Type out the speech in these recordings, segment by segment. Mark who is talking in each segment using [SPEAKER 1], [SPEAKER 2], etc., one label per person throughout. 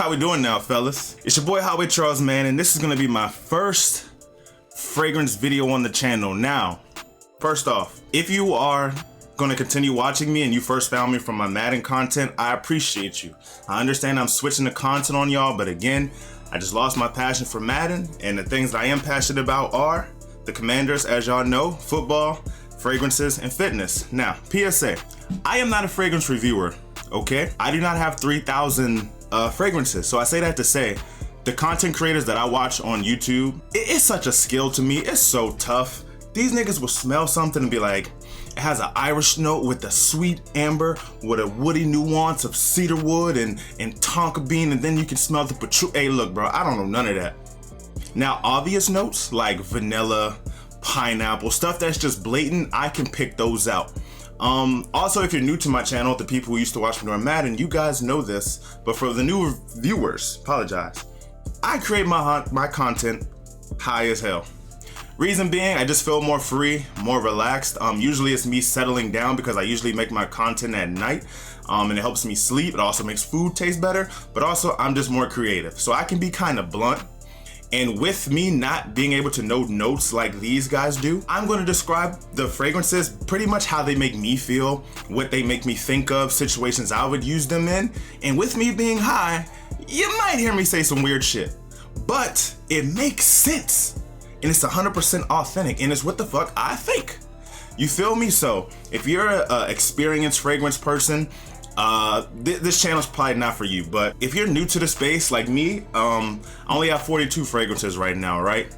[SPEAKER 1] How we doing now, fellas? It's your boy Highway Charles, man, and this is gonna be my first fragrance video on the channel. Now, first off, if you are gonna continue watching me and you first found me from my Madden content, I appreciate you. I understand I'm switching the content on y'all, but again, I just lost my passion for Madden, and the things that I am passionate about are the Commanders, as y'all know, football, fragrances, and fitness. Now, PSA, I am not a fragrance reviewer, okay? I do not have 3,000 fragrances, so I say that to say, the content creators that I watch on YouTube, it's such a skill to me, it's so tough. These niggas will smell something and be like, it has an Irish note with a sweet amber with a woody nuance of cedar wood and tonka bean, and then you can smell the patchouli. Hey, look, bro, I don't know none of that. Now, obvious notes like vanilla, pineapple, stuff that's just blatant, I can pick those out. Also, if you're new to my channel, the people who used to watch me on Madden, you guys know this, but for the new viewers, apologize. I create my content high as hell. Reason being, I just feel more free, more relaxed. Usually it's me settling down because I usually make my content at night, and it helps me sleep. It also makes food taste better, but also I'm just more creative. So I can be kind of blunt. And with me not being able to know notes like these guys do, I'm going to describe the fragrances pretty much how they make me feel, what they make me think of, situations I would use them in. And with me being high, you might hear me say some weird shit, but it makes sense. And it's 100% authentic, and it's what the fuck I think. You feel me? So if you're an experienced fragrance person, this channel's probably not for you. But if you're new to the space like me, I only have 42 fragrances right now, right?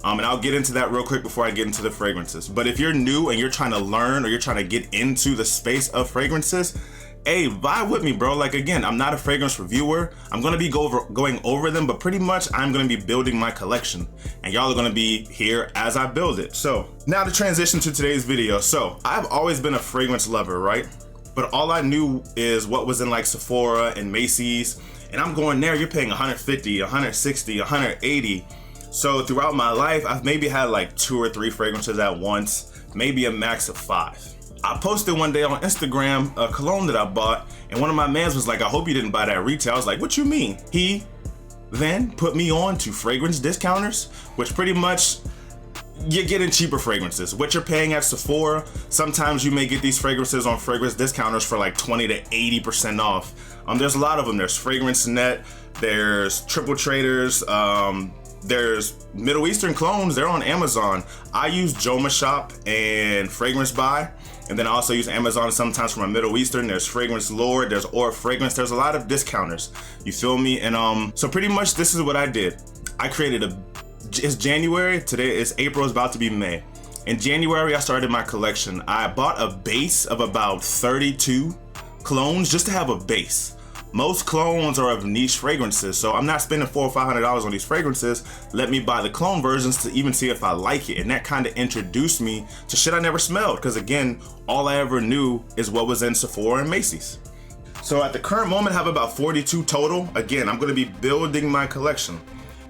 [SPEAKER 1] And I'll get into that real quick before I get into the fragrances. But if you're new and you're trying to learn or you're trying to get into the space of fragrances, hey, vibe with me, bro. Like, again, I'm not a fragrance reviewer. I'm gonna be going over them, but pretty much I'm gonna be building my collection, and y'all are gonna be here as I build it. So now to transition to today's video. So I've always been a fragrance lover, right? But all I knew is what was in like Sephora and Macy's, and I'm going there, you're paying 150, 160, 180. So throughout my life, I've maybe had like 2 or 3 fragrances at once, maybe a max of 5. I posted one day on Instagram a cologne that I bought, and one of my mans was like, I hope you didn't buy that retail. I was like, what you mean? He then put me on to fragrance discounters, which pretty much you're getting cheaper fragrances. What you're paying at Sephora, sometimes you may get these fragrances on fragrance discounters for like 20 to 80% off. There's a lot of them. There's Fragrance Net, there's Triple Traders, there's Middle Eastern clones, they're on Amazon. I use Joma Shop and Fragrance Buy, and then I also use Amazon sometimes for my Middle Eastern. There's Fragrance Lord, there's Aura Fragrance, there's a lot of discounters, you feel me? And so pretty much this is what I did. I created it's January, today is April, it's about to be May. In January, I started my collection. I bought a base of about 32 colognes just to have a base. Most colognes are of niche fragrances, so I'm not spending $400 or $500 on these fragrances. Let me buy the cologne versions to even see if I like it, and that kind of introduced me to shit I never smelled, because again, all I ever knew is what was in Sephora and Macy's. So at the current moment, I have about 42 total. Again, I'm going to be building my collection.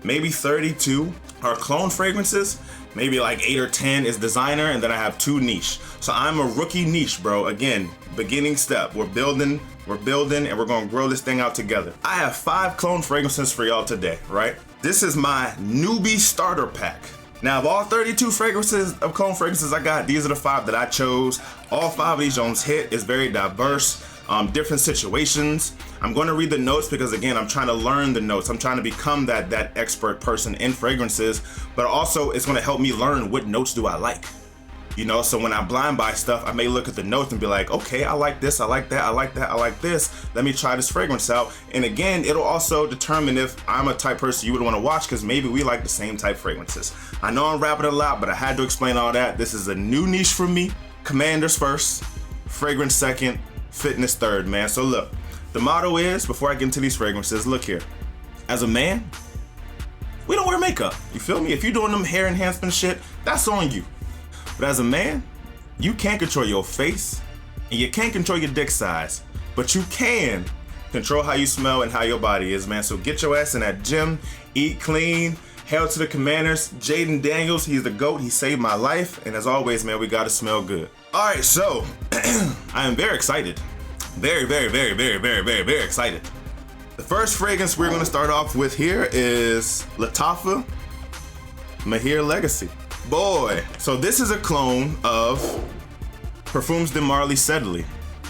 [SPEAKER 1] Maybe 32 are cologne fragrances, maybe like 8 or 10 is designer, and then I have 2 niche. So I'm a rookie niche, bro. Again, beginning step. We're building, and we're gonna grow this thing out together. I have 5 cologne fragrances for y'all today, right? This is my newbie starter pack. Now, of all 32 fragrances of cologne fragrances I got, these are the 5 that I chose. All 5 of these Jones hit. It's very diverse. Different situations. I'm going to read the notes because again, I'm trying to learn the notes. I'm trying to become that expert person in fragrances, but also it's going to help me learn what notes do I like. You know, so when I blind buy stuff, I may look at the notes and be like, okay, I like this, I like that, I like that, I like this. Let me try this fragrance out. And again, it'll also determine if I'm a type person you would want to watch, because maybe we like the same type fragrances. I know I'm rapping a lot, but I had to explain all that. This is a new niche for me. Commanders first, fragrance second, fitness third, man. So look, the motto is, before I get into these fragrances, look here. As a man, we don't wear makeup. You feel me? If you're doing them hair enhancement shit, that's on you. But as a man, you can't control your face and you can't control your dick size, but you can control how you smell and how your body is, man. So get your ass in that gym, eat clean. Hail to the Commanders. Jaden Daniels, he's the GOAT. He saved my life. And as always, man, we gotta smell good. All right, so I am very excited. Very excited. The first fragrance we're gonna start off with here is Lattafa Mahir Legacy. Boy, so this is a clone of Parfums de Marly Sedley.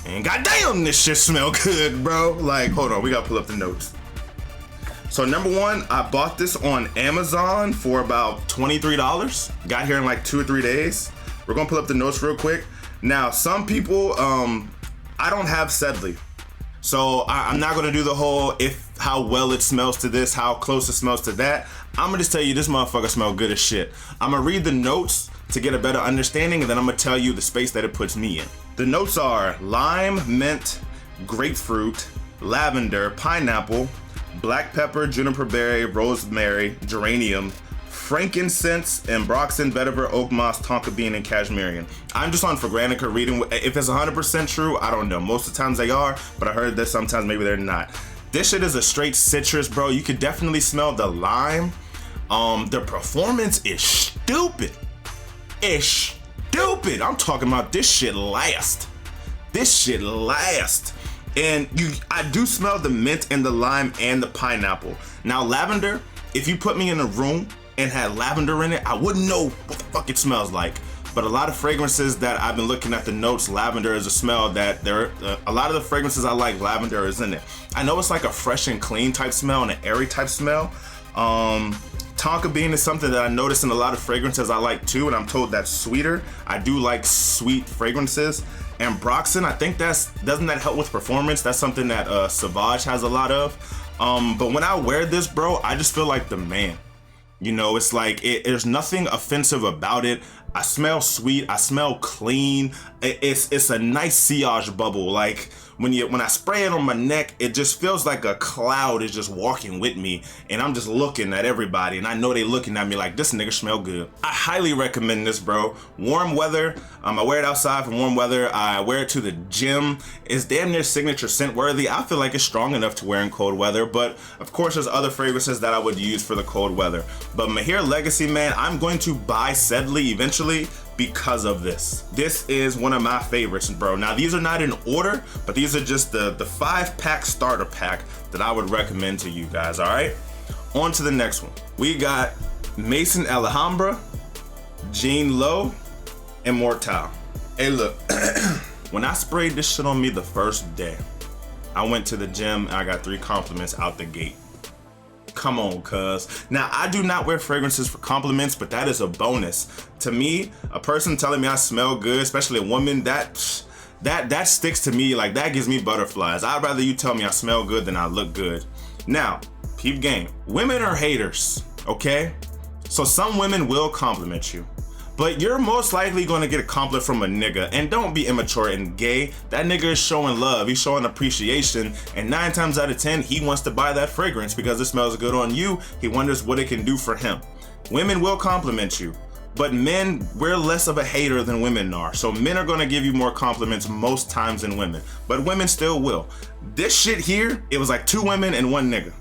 [SPEAKER 1] And goddamn, this shit smell good, bro. Like, hold on, we gotta pull up the notes. So number one, I bought this on Amazon for about $23. Got here in like 2 or 3 days. We're gonna pull up the notes real quick. Now, some people, I don't have Sedley. So I'm not gonna do the whole how well it smells to this, how close it smells to that. I'm gonna just tell you this motherfucker smell good as shit. I'm gonna read the notes to get a better understanding, and then I'm gonna tell you the space that it puts me in. The notes are lime, mint, grapefruit, lavender, pineapple, black pepper, juniper berry, rosemary, geranium, frankincense, ambroxan, vetiver, oak moss, tonka bean, and cashmere. I'm just on Fragrantica reading. If it's 100% true, I don't know. Most of the times they are, but I heard that sometimes maybe they're not. This shit is a straight citrus, bro. You could definitely smell the lime. The performance is stupid. It's stupid. I'm talking about this shit last. This shit last. And I do smell the mint and the lime and the pineapple. Now lavender, if you put me in a room and had lavender in it, I wouldn't know what the fuck it smells like. But a lot of fragrances that I've been looking at the notes, lavender is a smell that a lot of the fragrances I like, lavender is in it. I know it's like a fresh and clean type smell and an airy type smell. Tonka bean is something that I noticed in a lot of fragrances I like too, and I'm told that's sweeter. I do like sweet fragrances. Ambroxan, I think doesn't that help with performance? That's something that Sauvage has a lot of. But when I wear this, bro, I just feel like the man. You know, it's like, there's nothing offensive about it. I smell sweet, I smell clean. It's a nice sillage bubble. Like when I spray it on my neck, it just feels like a cloud is just walking with me, and I'm just looking at everybody, and I know they looking at me like, this nigga smell good. I highly recommend this, bro. Warm weather, I wear it outside for warm weather. I wear it to the gym. It's damn near signature scent worthy. I feel like it's strong enough to wear in cold weather, but of course there's other fragrances that I would use for the cold weather. But Mahir Legacy, man, I'm going to buy Sedley eventually because of this. This is one of my favorites, bro. Now these are not in order, but these are just the 5-pack starter pack that I would recommend to you guys, all right? On to the next one. We got Maison Alhambra, Jean Lowe, Immortelle. Hey look, when I sprayed this shit on me the first day, I went to the gym and I got 3 compliments out the gate. Come on, cuz. Now, I do not wear fragrances for compliments, but that is a bonus. To me, a person telling me I smell good, especially a woman, that sticks to me. Like, that gives me butterflies. I'd rather you tell me I smell good than I look good. Now, peep game. Women are haters, okay? So some women will compliment you, but you're most likely gonna get a compliment from a nigga. And don't be immature and gay. That nigga is showing love, he's showing appreciation, and 9 times out of 10, he wants to buy that fragrance because it smells good on you. He wonders what it can do for him. Women will compliment you, but men, we're less of a hater than women are. So men are gonna give you more compliments most times than women, but women still will. This shit here, it was like 2 women and 1 nigga.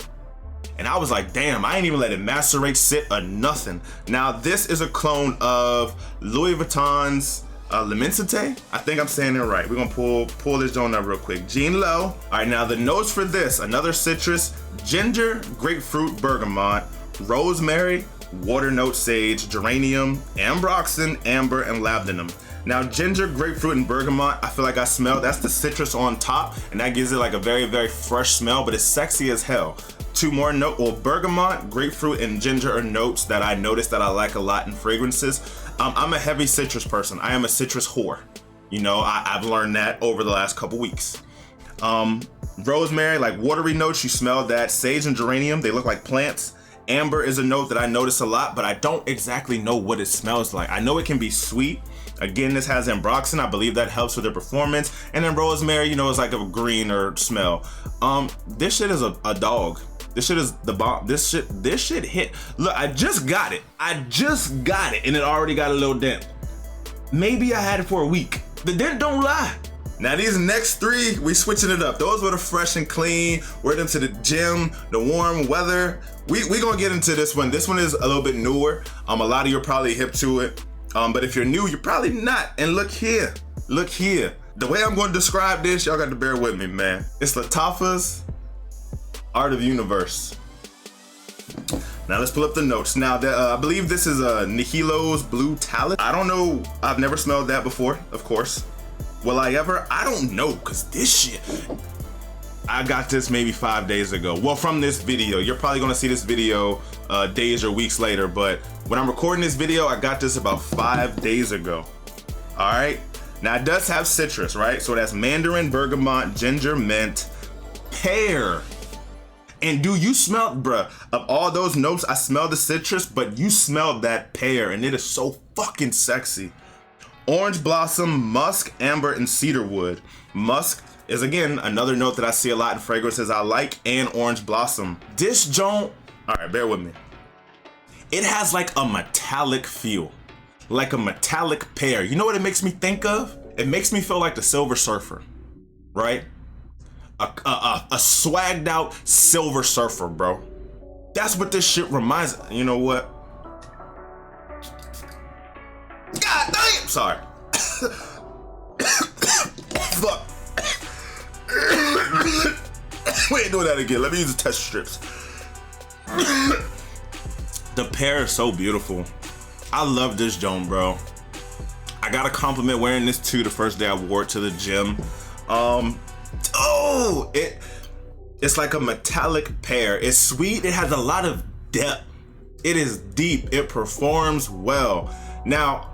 [SPEAKER 1] And I was like, damn, I ain't even let it macerate, sit, or nothing. Now, this is a clone of Louis Vuitton's L'Immensité. I think I'm saying it right. We're gonna pull this joint up real quick. Jean Lowe. All right, now the notes for this, another citrus, ginger, grapefruit, bergamot, rosemary, water note, sage, geranium, ambroxan, amber, and labdanum. Now, ginger, grapefruit, and bergamot, I feel like I smell, that's the citrus on top, and that gives it like a very, very fresh smell, but it's sexy as hell. 2 more notes, well, bergamot, grapefruit, and ginger are notes that I noticed that I like a lot in fragrances. I'm a heavy citrus person. I am a citrus whore. You know, I've learned that over the last couple weeks. Rosemary, like watery notes, you smell that. Sage and geranium, they look like plants. Amber is a note that I notice a lot, but I don't exactly know what it smells like. I know it can be sweet. Again, this has ambroxan. I believe that helps with the performance. And then rosemary, you know, is like a greener smell. This shit is a dog. This shit is the bomb. This shit hit. Look, I just got it, and it already got a little dent. Maybe I had it for a week. The dent don't lie. Now these next 3, we switching it up. Those were the fresh and clean. We're into the gym, the warm weather. We gonna get into this one. This one is a little bit newer. A lot of you are probably hip to it. But if you're new, you're probably not. And look here. The way I'm gonna describe this, y'all got to bear with me, man. It's Lattafa's Art of Universe. Now let's pull up the notes. Now, I believe this is a Nihilo's Blue Talent. I don't know. I've never smelled that before, of course. Will I ever? I don't know, because this shit, I got this maybe 5 days ago. Well, from this video. You're probably going to see this video days or weeks later, but when I'm recording this video, I got this about 5 days ago. All right. Now, it does have citrus, right? So that's mandarin, bergamot, ginger, mint, pear. And do you smell, bruh, of all those notes, I smell the citrus, but you smell that pear, and it is so fucking sexy. Orange blossom, musk, amber, and cedarwood. Musk is, again, another note that I see a lot in fragrances I like, and orange blossom. This joint, all right, bear with me. It has like a metallic feel, like a metallic pear. You know what it makes me think of? It makes me feel like the Silver Surfer, right? A swagged out Silver Surfer, bro. That's what this shit reminds me. You know what? God damn! Sorry. Fuck. We ain't doing that again. Let me use the test strips. The pear is so beautiful. I love this joint, bro. I got a compliment wearing this too the first day I wore it to the gym. Oh, it's like a metallic pear. It's sweet. It has a lot of depth. It is deep. It performs well. Now,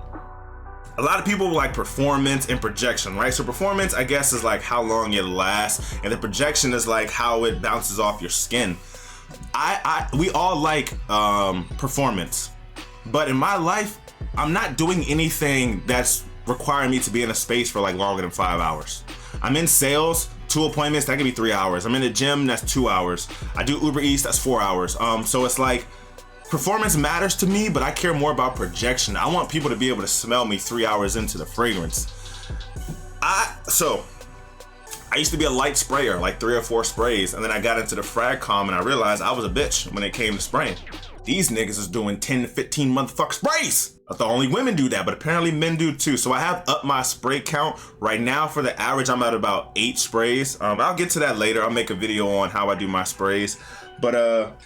[SPEAKER 1] a lot of people like performance and projection, right? So performance, I guess, is like how long it lasts, and the projection is like how it bounces off your skin. We all like performance, but in my life, I'm not doing anything that's requiring me to be in a space for like longer than 5 hours. I'm in sales, 2 appointments, that could be 3 hours. I'm in the gym, that's 2 hours. I do Uber Eats, that's 4 hours. So it's like, performance matters to me, but I care more about projection. I want people to be able to smell me 3 hours into the fragrance. So I used to be a light sprayer, like 3 or 4 sprays, and then I got into the frag-com and I realized I was a bitch when it came to spraying. These niggas is doing 10 to 15 motherfucking sprays. I thought only women do that, but apparently men do too. So I have upped my spray count. Right now, for the average, I'm at about 8 sprays. I'll get to that later. I'll make a video on how I do my sprays. But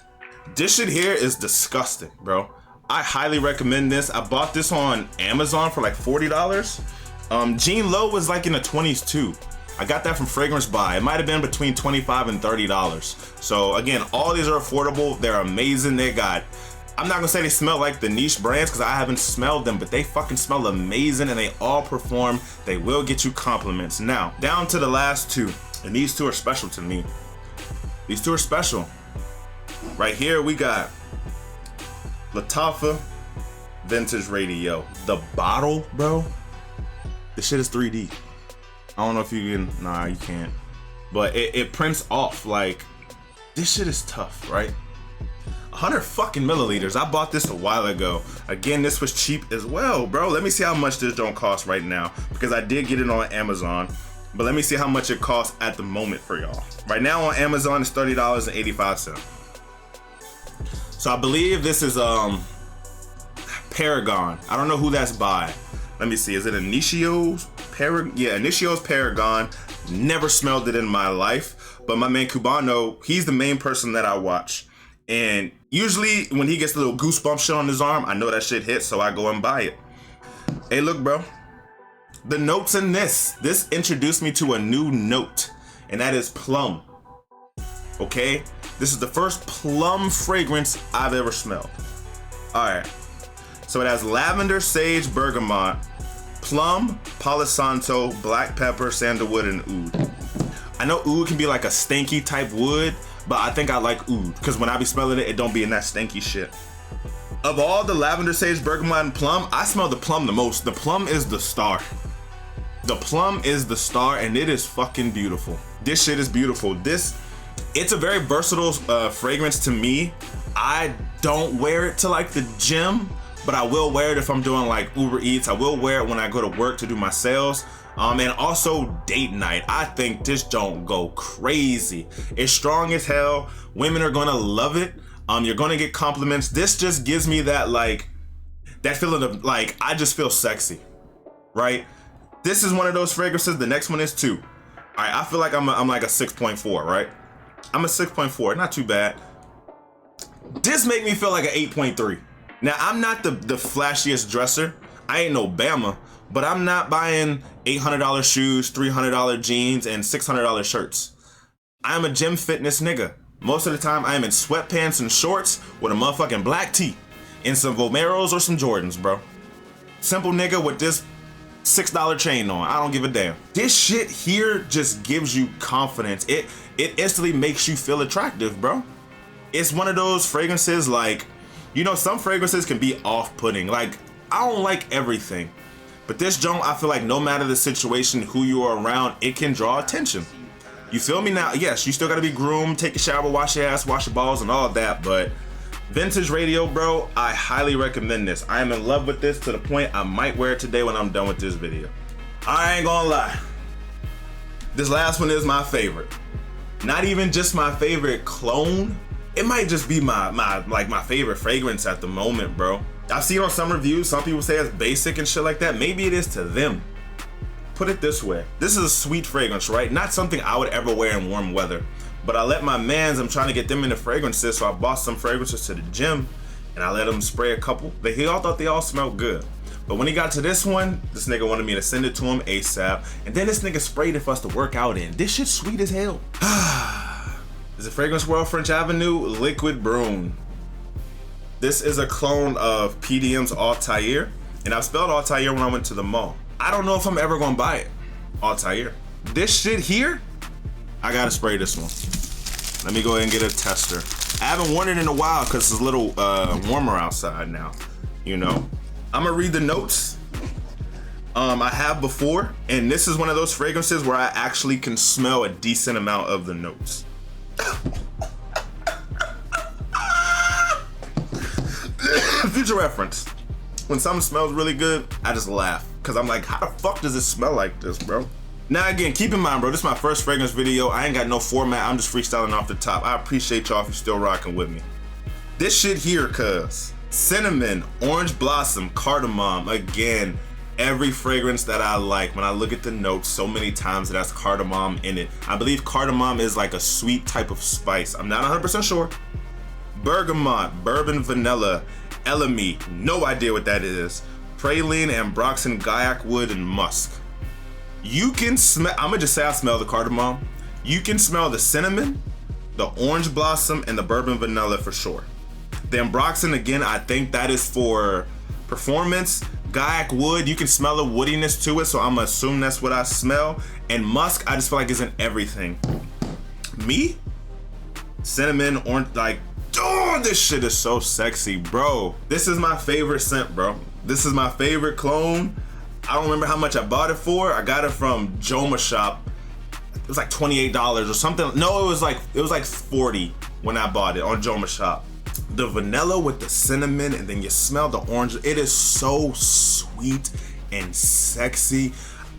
[SPEAKER 1] this shit here is disgusting, bro. I highly recommend this. I bought this on Amazon for like $40. Jean Low was like in the 20s too. I got that from Fragrance Buy. It might have been between $25 and $30. So again, all these are affordable. They're amazing. They got, I'm not gonna say they smell like the niche brands because I haven't smelled them, but they fucking smell amazing and they all perform. They will get you compliments. Now, down to the last 2, and these 2 are special to me. These 2 are special. Right here, we got Lattafa Vintage Radio. The bottle, bro, this shit is 3D. I don't know if you can, nah, you can't. But it prints off, like, this shit is tough, right? 100 fucking milliliters. I bought this a while ago. Again, this was cheap as well, bro. Let me see how much this don't cost right now, because I did get it on Amazon. But let me see how much it costs at the moment for y'all. Right now on Amazon, it's $30.85. So I believe this is Paragon. I don't know who that's by. Let me see. Is it Initio's Paragon? Yeah, Initio's Paragon. Never smelled it in my life. But my man Cubano, he's the main person that I watch. And usually when he gets a little goosebump shit on his arm, I know that shit hits, so I go and buy it. Hey, look, bro. The notes in this introduced me to a new note, and that is plum. Okay? This is the first plum fragrance I've ever smelled. All right. So it has lavender, sage, bergamot, plum, palo santo, black pepper, sandalwood, and oud. I know oud can be like a stanky type wood, but I think I like oud because when I be smelling it, it don't be in that stanky shit. Of all the lavender, sage, bergamot, and plum, I smell the plum the most. The plum is the star. The plum is the star, and it is fucking beautiful. This shit is beautiful. It's a very versatile fragrance to me. I don't wear it to like the gym, but I will wear it if I'm doing like Uber Eats. I will wear it when I go to work to do my sales. And also date night. I think this don't go crazy. It's strong as hell. Women are gonna love it. You're gonna get compliments. This just gives me that like, that feeling of like, I just feel sexy, right? This is one of those fragrances. The next one is too. All right, I feel like I'm like a 6.4, right? I'm a 6.4, not too bad. This make me feel like an 8.3. Now, I'm not the flashiest dresser. I ain't no Bama, but I'm not buying $800 shoes, $300 jeans, and $600 shirts. I'm a gym fitness nigga. Most of the time, I am in sweatpants and shorts with a motherfucking black tee and some Vomeros or some Jordans, bro. Simple nigga with this $6 chain on. I don't give a damn. This shit here just gives you confidence. It instantly makes you feel attractive, bro. It's one of those fragrances, like, you know, some fragrances can be off-putting. Like, I don't like everything, but this joint, I feel like no matter the situation, who you are around, it can draw attention. You feel me now? Yes, you still gotta be groomed, take a shower, wash your ass, wash your balls, and all of that, but Vintage Radio, bro, I highly recommend this. I am in love with this to the point I might wear it today when I'm done with this video. I ain't gonna lie. This last one is my favorite. Not even just my favorite cologne. It might just be my favorite fragrance at the moment, bro. I've seen on some reviews, some people say it's basic and shit like that. Maybe it is to them. Put it this way. This is a sweet fragrance, right? Not something I would ever wear in warm weather. But I let my mans, I'm trying to get them into fragrances, so I bought some fragrances to the gym and I let them spray a couple. He all thought they all smelled good. But when he got to this one, this nigga wanted me to send it to him ASAP. And then this nigga sprayed it for us to work out in. This shit's sweet as hell. Is it Fragrance World French Avenue Liquid Brune. This is a clone of PDM's Altair. And I've spelled Altair when I went to the mall. I don't know if I'm ever gonna buy it. Altair. This shit here, I gotta spray this one. Let me go ahead and get a tester. I haven't worn it in a while because it's a little warmer outside now, you know. I'm gonna read the notes. I have before, and this is one of those fragrances where I actually can smell a decent amount of the notes. Future reference. When something smells really good, I just laugh. Cause I'm like, how the fuck does it smell like this, bro? Now again, keep in mind, bro, this is my first fragrance video. I ain't got no format, I'm just freestyling off the top. I appreciate y'all if you're still rocking with me. This shit here, cuz. Cinnamon, orange blossom, cardamom. Again, every fragrance that I like, when I look at the notes so many times, it has cardamom in it. I believe cardamom is like a sweet type of spice. I'm not 100% sure. Bergamot, bourbon vanilla, elemi, no idea what that is. Praline, ambroxan, gaiac wood, and musk. You can smell, I'm gonna just say I smell the cardamom. You can smell the cinnamon, the orange blossom, and the bourbon vanilla for sure. The ambroxan, again, I think that is for performance. Gaiac wood, you can smell the woodiness to it, so I'm gonna assume that's what I smell. And musk, I just feel like it's in everything. Me? Cinnamon, orange, like, oh, this shit is so sexy, bro. This is my favorite scent, bro. This is my favorite cologne. I don't remember how much I bought it for. I got it from Joma Shop. It was like $28 or something. No, it was like 40 when I bought it on Joma Shop. The vanilla with the cinnamon, and then you smell the orange. It is so sweet and sexy.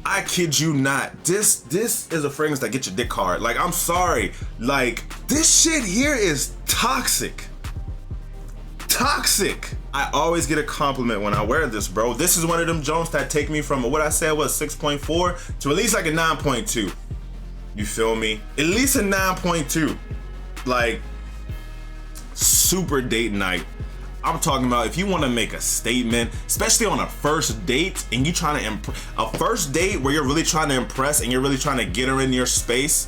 [SPEAKER 1] I kid you not. This is a fragrance that gets your dick hard. Like, I'm sorry. Like, this shit here is toxic. Toxic. I always get a compliment when I wear this, bro. This is one of them Jones that take me from what I said was 6.4 to at least like a 9.2. You feel me? At least a 9.2. Like, super date night. I'm talking about if you want to make a statement, especially on a first date, and you trying to a first date where you're really trying to impress and you're really trying to get her in your space.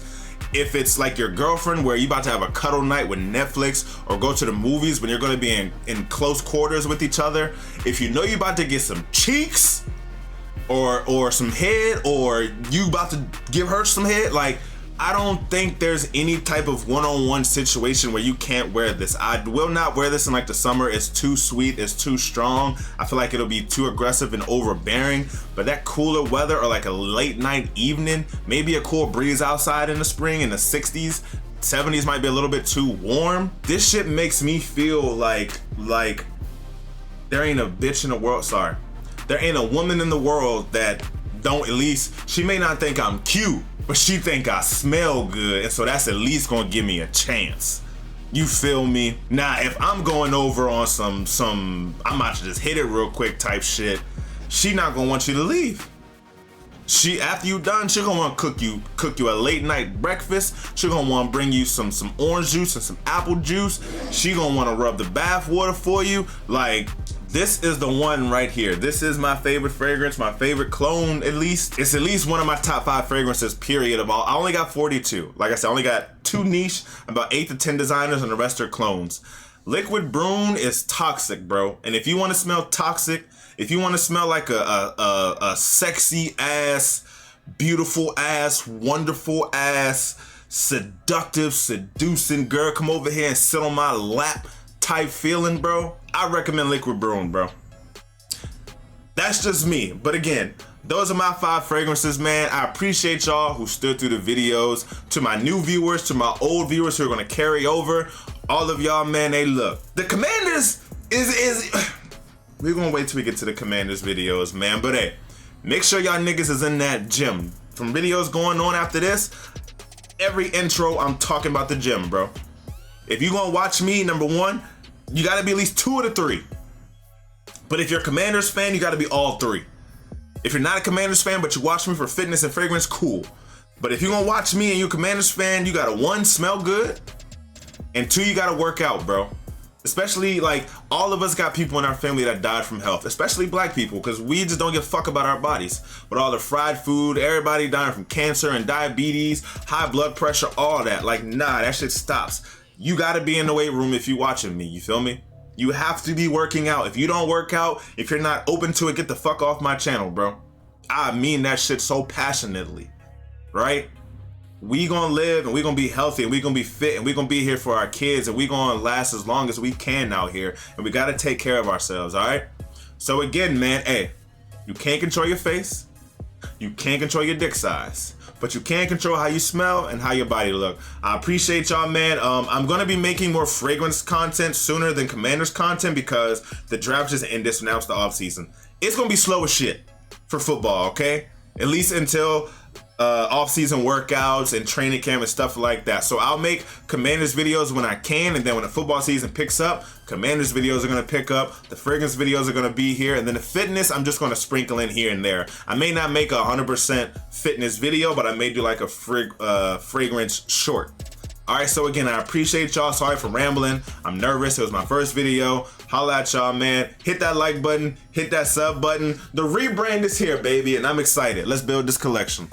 [SPEAKER 1] If it's like your girlfriend where you about to have a cuddle night with Netflix, or go to the movies when you're going to be in close quarters with each other, if you know you about to get some cheeks or some head, or you about to give her some head, like, I don't think there's any type of one-on-one situation where you can't wear this. I will not wear this in like the summer. It's too sweet, it's too strong. I feel like it'll be too aggressive and overbearing. But that cooler weather, or like a late night evening, maybe a cool breeze outside in the spring in the 60s, 70s might be a little bit too warm. This shit makes me feel like there ain't a bitch in the world, sorry. There ain't a woman in the world that don't at least, she may not think I'm cute, but she think I smell good, and so that's at least gonna give me a chance. You feel me? Now, if I'm going over on some I'm about to just hit it real quick type shit, she not gonna want you to leave. After you done, she gonna want to cook you a late night breakfast. She gonna want to bring you some orange juice and some apple juice. She gonna want to rub the bath water for you. Like, this is the one right here. This is my favorite fragrance, my favorite cologne, at least. It's at least one of my top 5 fragrances, period, of all. I only got 42. Like I said, I only got 2 niche, about 8 to 10 designers, and the rest are clones. Liquid Broom is toxic, bro. And if you want to smell toxic, if you want to smell like a sexy ass, beautiful ass, wonderful ass, seductive, seducing girl, come over here and sit on my lap type feeling, bro, I recommend Liquid Broom, bro. That's just me. But again, those are my 5 fragrances, man. I appreciate y'all who stood through the videos. To my new viewers, to my old viewers who are gonna carry over, all of y'all, man, hey, look. The Commanders is we're gonna wait till we get to the Commanders videos, man. But hey, make sure y'all niggas is in that gym. From videos going on after this, every intro I'm talking about the gym, bro. If you gonna watch me, number 1, you gotta be at least 2 of the 3. But if you're a Commanders fan, you gotta be all 3. If you're not a Commanders fan, but you watch me for fitness and fragrance, cool. But if you're gonna watch me and you're a Commanders fan, you gotta 1, smell good, and 2, you gotta work out, bro. Especially, like, all of us got people in our family that died from health, especially black people, because we just don't give a fuck about our bodies. But all the fried food, everybody dying from cancer and diabetes, high blood pressure, all that. Like, nah, that shit stops. You gotta be in the weight room if you watching me, you feel me? You have to be working out. If you don't work out, if you're not open to it, get the fuck off my channel, bro. I mean that shit so passionately, right? We gonna live and we gonna be healthy and we gonna be fit and we gonna be here for our kids and we gonna last as long as we can out here, and we gotta take care of ourselves, all right? So again, man, hey, you can't control your face, you can't control your dick size, but you can control how you smell and how your body look. I appreciate y'all, man. I'm gonna be making more fragrance content sooner than Commanders content because the draft just ended, so now it's the off season. It's gonna be slow as shit for football, okay? At least until off-season workouts and training camp and stuff like that. So I'll make Commanders videos when I can, and then when the football season picks up, Commanders videos are gonna pick up, the fragrance videos are gonna be here, and then the fitness I'm just gonna sprinkle in here and there. I may not make a 100% fitness video, but I may do like a fragrance short. All right, so again, I appreciate y'all. Sorry for rambling. I'm nervous. It was my first video. Holla at y'all, man. Hit that like button, hit that sub button. The rebrand is here, baby, and I'm excited. Let's build this collection.